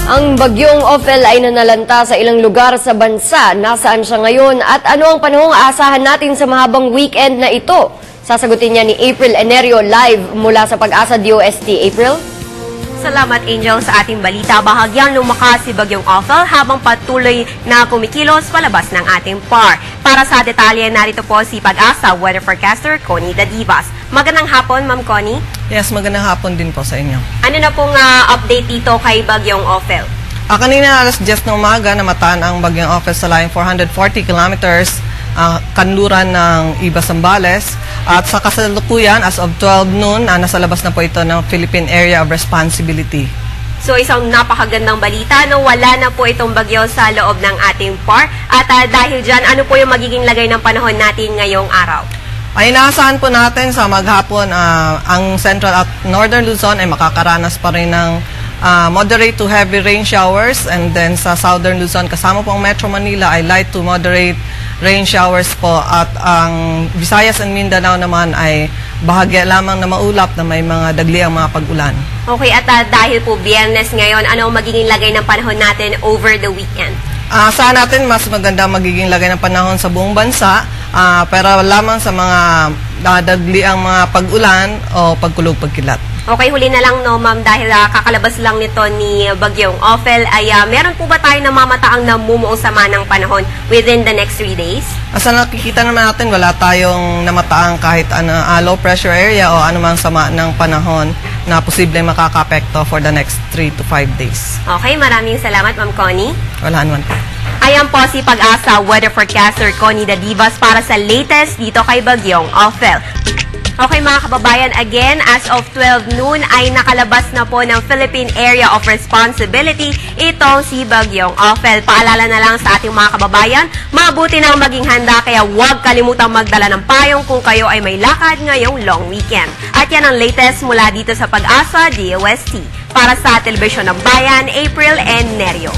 Ang bagyong Ophel ay nanalanta sa ilang lugar sa bansa. Nasaan siya ngayon at ano ang panahong aasahan natin sa mahabang weekend na ito? Sasagutin niya ni April Enerio live mula sa Pag-asa DOST. April? Salamat, Angel, sa ating balita. Bahagyang lumakas si Bagyong Ophel habang patuloy na kumikilos palabas ng ating PAR. Para sa detalye, narito po si Pag-asa weather forecaster Connie Dadivas. Magandang hapon, Ma'am Connie. Yes, magandang hapon din po sa inyo. Ano na pong update dito kay Bagyong Ophel? Kanina alas 10 ng umaga, namataan ang Bagyong Ophel sa layong 440 kilometers kanluran ng Iba Zambales. At sa kasalukuyan, as of 12 noon, nasa labas na po ito ng Philippine Area of Responsibility. So isang napakagandang balita, no? Wala na po itong bagyo sa loob ng ating PAR. At dahil dyan, ano po yung magiging lagay ng panahon natin ngayong araw? Ay inaasahan po natin sa maghapon, ang Central at Northern Luzon ay makakaranas pa rin ng moderate to heavy rain showers, and then sa Southern Luzon kasama po ang Metro Manila ay light to moderate rain showers po, at ang Visayas and Mindanao naman ay bahagya lamang na maulap na may mga dagliang mga pag-ulan. Okay, at dahil po Biyernes ngayon, ano ang magiging lagay ng panahon natin over the weekend? Saan natin mas maganda magiging lagay ng panahon sa buong bansa, pero lamang sa mga dagliang mga pag-ulan o pagkulog-pagkilat. Okay, huli na lang, no, ma'am, dahil kakalabas lang nito ni Bagyong Ophel, ay meron po ba tayo namamataang namumuong sama ng panahon within the next 3 days? Sa nakikita naman natin, wala tayong namataang kahit low pressure area o anumang sama ng panahon na posibleng makaka-apekto for the next 3 to 5 days. Okay, maraming salamat, Ma'am Connie. Wala naman po. Ayan po si Pag-asa weather forecaster Connie Dadivas para sa latest dito kay Bagyong Ophel. Okay mga kababayan, again, as of 12 noon ay nakalabas na po ng Philippine Area of Responsibility itong si Bagyong Ophel. Paalala na lang sa ating mga kababayan, mabuti nang maging handa, kaya huwag kalimutang magdala ng payong kung kayo ay may lakad ngayong long weekend. At yan ang latest mula dito sa Pag-asa DOST. Para sa Telebisyon ng Bayan, April Enerio.